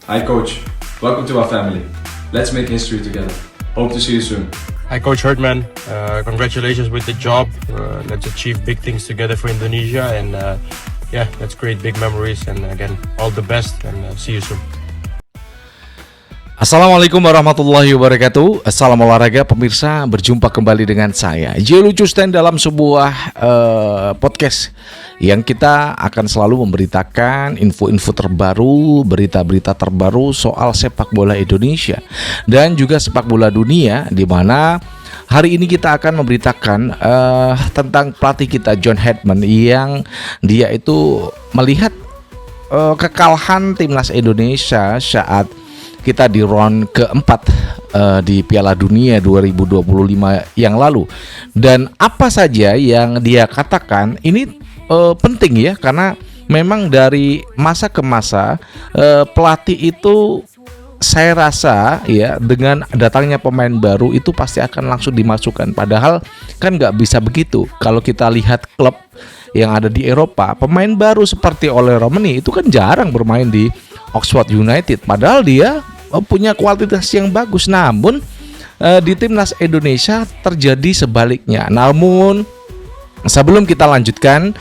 Hi coach, welcome to our family. Let's make history together. Hope to see you soon. Hi Coach Herdman, congratulations with the job. Let's achieve big things together for Indonesia and let's create big memories and again all the best and see you soon. Assalamualaikum warahmatullahi wabarakatuh. Salam olahraga pemirsa, berjumpa kembali dengan saya J. Lucusten dalam sebuah podcast yang kita akan selalu memberitakan info-info terbaru, berita-berita terbaru soal sepak bola Indonesia dan juga sepak bola dunia, di mana hari ini kita akan memberitakan tentang pelatih kita John Hedman yang dia itu melihat kekalahan timnas Indonesia saat kita di round keempat di Piala Dunia 2025 yang lalu. Dan apa saja yang dia katakan ini penting ya, karena memang dari masa ke masa pelatih itu saya rasa ya, dengan datangnya pemain baru itu pasti akan langsung dimasukkan. Padahal kan nggak bisa begitu. Kalau kita lihat klub yang ada di Eropa, pemain baru seperti Ole Romani itu kan jarang bermain di Oxford United, padahal dia punya kualitas yang bagus. Namun di timnas Indonesia terjadi sebaliknya. Namun sebelum kita lanjutkan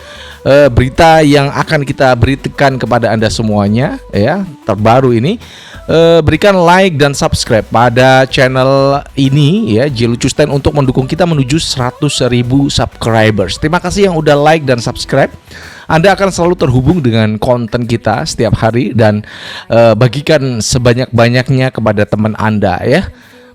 berita yang akan kita berikan kepada Anda semuanya ya, terbaru ini, berikan like dan subscribe pada channel ini ya, J. Lucusten, untuk mendukung kita menuju 100.000 subscribers. Terima kasih yang udah like dan subscribe. Anda akan selalu terhubung dengan konten kita setiap hari dan bagikan sebanyak-banyaknya kepada teman Anda ya.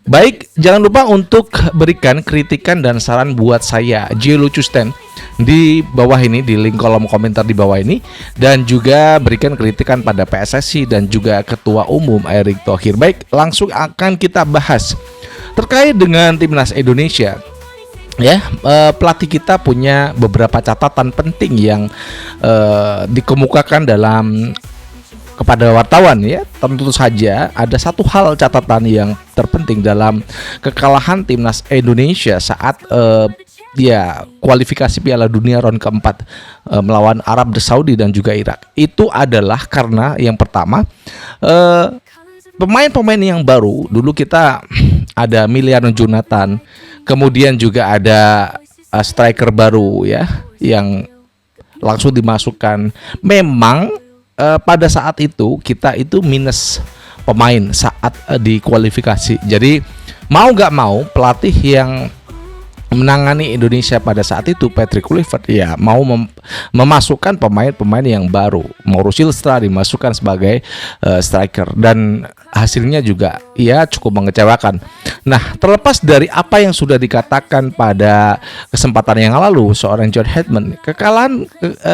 Baik, jangan lupa untuk berikan kritikan dan saran buat saya J. Lucusten di bawah ini, di link kolom komentar di bawah ini, dan juga berikan kritikan pada PSSI dan juga Ketua Umum Erick Thohir. Baik, langsung akan kita bahas terkait dengan timnas Indonesia. Ya, pelatih kita punya beberapa catatan penting yang dikemukakan dalam kepada wartawan ya. Tentu saja ada satu hal catatan yang terpenting dalam kekalahan timnas Indonesia saat kualifikasi Piala Dunia round keempat melawan Arab Saudi dan juga Irak. Itu adalah karena yang pertama, pemain-pemain yang baru. Dulu kita ada Miliano Jonathan, kemudian juga ada striker baru ya yang langsung dimasukkan. Memang pada saat itu kita itu minus pemain saat di kualifikasi. Jadi mau nggak mau pelatih yang menangani Indonesia pada saat itu, Patrick Kluivert, ya mau memasukkan pemain-pemain yang baru. Mauro Silstra dimasukkan sebagai striker dan hasilnya juga ya cukup mengecewakan. Nah, terlepas dari apa yang sudah dikatakan pada kesempatan yang lalu seorang John Hedman, kekalahan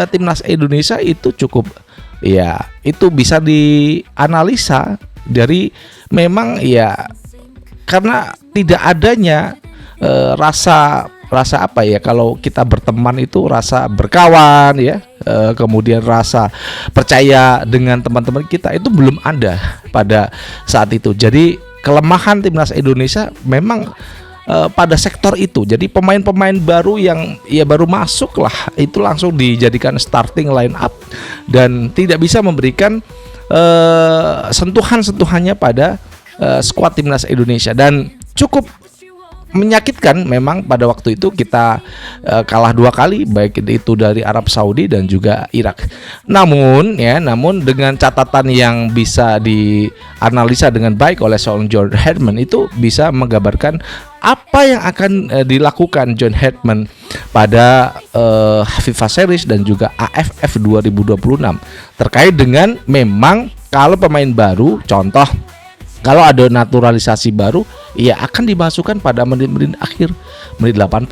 timnas Indonesia itu cukup ya, itu bisa dianalisa dari memang ya, karena tidak adanya rasa apa ya, kalau kita berteman itu rasa berkawan ya, kemudian rasa percaya dengan teman-teman kita itu belum ada pada saat itu. Jadi kelemahan timnas Indonesia memang pada sektor itu. Jadi pemain-pemain baru yang ya baru masuk lah itu langsung dijadikan starting line up dan tidak bisa memberikan sentuhan-sentuhannya pada skuad timnas Indonesia, dan cukup menyakitkan memang pada waktu itu kita kalah 2 kali, baik itu dari Arab Saudi dan juga Irak. Namun dengan catatan yang bisa dianalisa dengan baik oleh seorang John Hedman, itu bisa menggambarkan apa yang akan dilakukan John Hedman pada FIFA Series dan juga AFF 2026 terkait dengan memang kalau pemain baru, contoh kalau ada naturalisasi baru, ya akan dimasukkan pada menit-menit akhir, menit 80,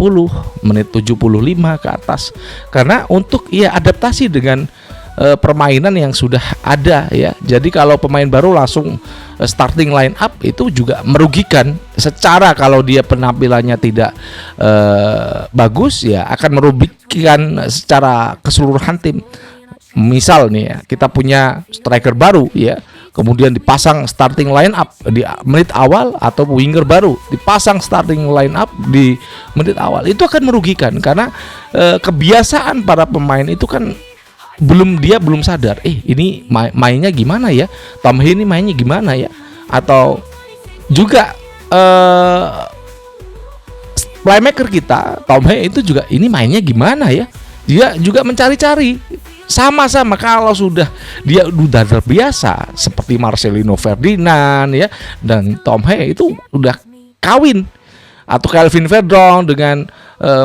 menit 75 ke atas. Karena untuk ya adaptasi dengan permainan yang sudah ada ya. Jadi kalau pemain baru langsung starting line up itu juga merugikan secara, kalau dia penampilannya tidak bagus ya akan merugikan secara keseluruhan tim. Misal nih ya, kita punya striker baru ya, kemudian dipasang starting line up di menit awal, atau winger baru dipasang starting line up di menit awal, itu akan merugikan karena kebiasaan para pemain itu kan belum sadar, ini mainnya gimana ya, Tom Hee ini mainnya gimana ya, atau juga playmaker kita Tom Hee itu juga ini mainnya gimana ya, dia juga mencari-cari. Sama-sama kalau dia udah terbiasa seperti Marcelino Ferdinand ya, dan Tom Hee itu udah kawin, atau Kelvin Verdon dengan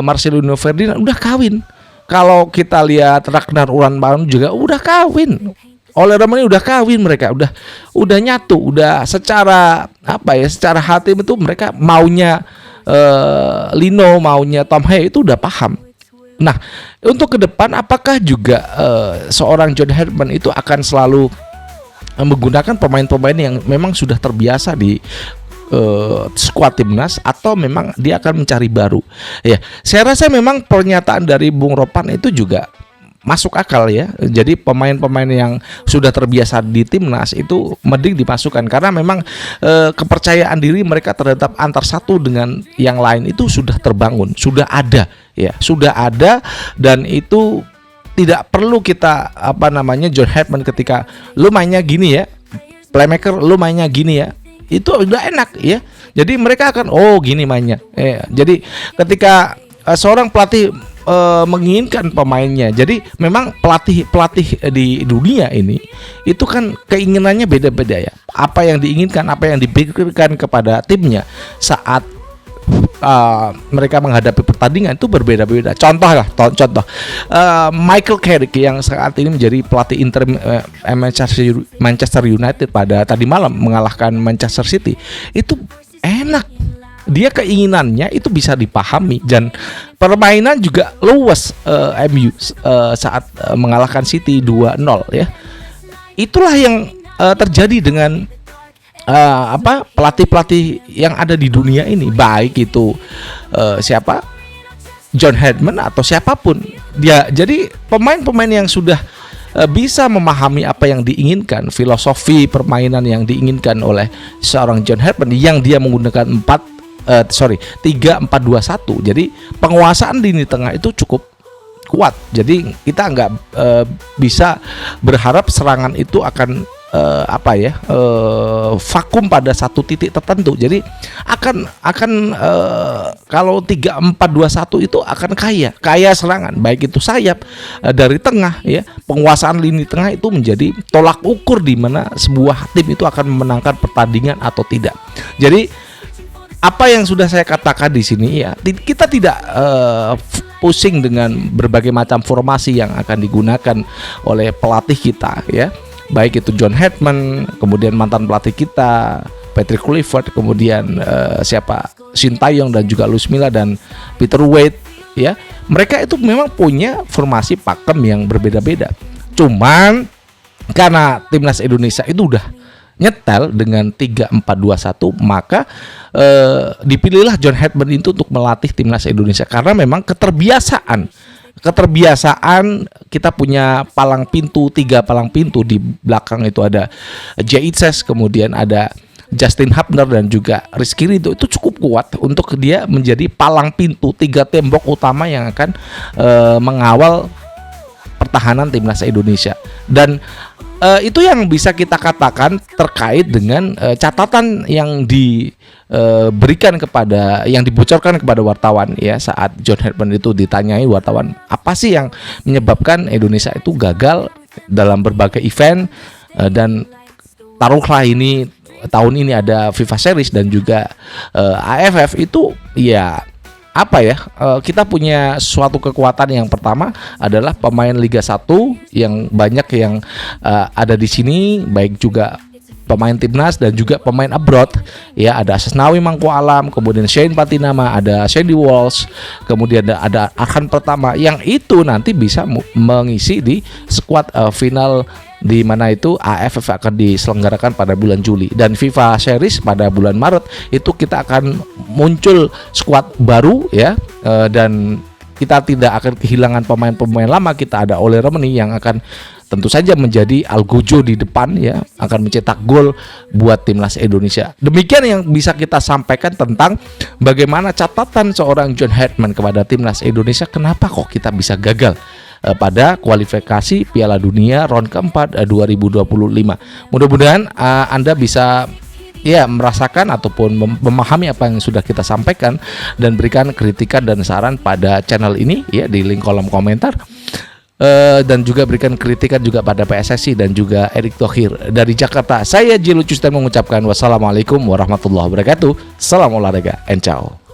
Marcelino Ferdinand udah kawin. Kalau kita lihat Ragnar Uranbaum juga udah kawin. Oleh Romani udah kawin, mereka udah nyatu, udah secara secara hati itu mereka maunya Lino, maunya Tom Hee itu udah paham. Nah, untuk ke depan apakah juga seorang John Herdman itu akan selalu menggunakan pemain-pemain yang memang sudah terbiasa di skuad timnas, atau memang dia akan mencari baru? Ya, saya rasa memang pernyataan dari Bung Ropan itu juga masuk akal ya. Jadi pemain-pemain yang sudah terbiasa di timnas itu mending dimasukkan, karena memang kepercayaan diri mereka terhadap antar satu dengan yang lain itu sudah terbangun, sudah ada ya, sudah ada. Dan itu tidak perlu kita John Herdman ketika lu mainnya gini ya, playmaker lu mainnya gini ya, itu udah enak ya. Jadi mereka akan gini mainnya. Jadi ketika seorang pelatih menginginkan pemainnya, jadi memang pelatih di dunia ini itu kan keinginannya beda-beda ya. Apa yang diinginkan, apa yang dipikirkan kepada timnya saat mereka menghadapi pertandingan itu berbeda-beda. Contoh Michael Carrick yang saat ini menjadi pelatih interim Manchester United pada tadi malam mengalahkan Manchester City, itu enak. Dia keinginannya itu bisa dipahami, dan permainan juga luas MU saat mengalahkan City 2-0 ya. Itulah yang terjadi dengan pelatih-pelatih yang ada di dunia ini, baik itu John Herdman atau siapapun dia. Jadi pemain-pemain yang sudah bisa memahami apa yang diinginkan, filosofi permainan yang diinginkan oleh seorang John Herdman, yang dia menggunakan 3-4-2-1. Jadi penguasaan lini tengah itu cukup kuat. Jadi kita nggak bisa berharap serangan itu akan vakum pada satu titik tertentu. Jadi akan kalau 3-4-2-1 itu akan kaya serangan, baik itu sayap dari tengah ya. Penguasaan lini tengah itu menjadi tolak ukur di mana sebuah tim itu akan memenangkan pertandingan atau tidak. Jadi apa yang sudah saya katakan di sini ya, kita tidak pusing dengan berbagai macam formasi yang akan digunakan oleh pelatih kita ya. Baik itu John Herdman, kemudian mantan pelatih kita Patrick Kluivert, kemudian Sintayong dan juga Luis Milla dan Peter Wade ya. Mereka itu memang punya formasi pakem yang berbeda-beda. Cuman karena timnas Indonesia itu udah nyetel dengan 3-4-2-1, maka dipilihlah John Herdman itu untuk melatih timnas Indonesia, karena memang keterbiasaan kita punya tiga palang pintu di belakang. Itu ada Jay Itzes, kemudian ada Justin Hubner dan juga Rizky Ridho. Itu cukup kuat untuk dia menjadi palang pintu, tiga tembok utama yang akan mengawal pertahanan timnas Indonesia. Dan itu yang bisa kita katakan terkait dengan catatan yang yang dibocorkan kepada wartawan ya, saat John Herdman itu ditanyai wartawan, apa sih yang menyebabkan Indonesia itu gagal dalam berbagai event, dan taruhlah tahun ini ada FIFA Series dan juga AFF, itu ya kita punya suatu kekuatan. Yang pertama adalah pemain Liga 1 yang banyak yang ada di sini, baik juga pemain timnas dan juga pemain abroad ya. Ada Asnawi Mangku Alam, kemudian Shane Patinama, ada Sandy Walsh, kemudian ada Arhan Pertama, yang itu nanti bisa mengisi di skuad final, di mana itu AFF akan diselenggarakan pada bulan Juli, dan FIFA Series pada bulan Maret. Itu kita akan muncul skuad baru ya, dan kita tidak akan kehilangan pemain-pemain lama. Kita ada Ole Romani yang akan tentu saja menjadi algojo di depan ya, akan mencetak gol buat timnas Indonesia. Demikian yang bisa kita sampaikan tentang bagaimana catatan seorang John Herdman kepada timnas Indonesia. Kenapa kok kita bisa gagal pada kualifikasi Piala Dunia round keempat 2025. Mudah-mudahan Anda bisa merasakan ataupun memahami apa yang sudah kita sampaikan dan berikan kritikan dan saran pada channel ini ya di link kolom komentar. Dan juga berikan kritikan juga pada PSSI dan juga Erick Thohir dari Jakarta. Saya J. Lucius dan mengucapkan wassalamualaikum warahmatullahi wabarakatuh. Salam olahraga and ciao.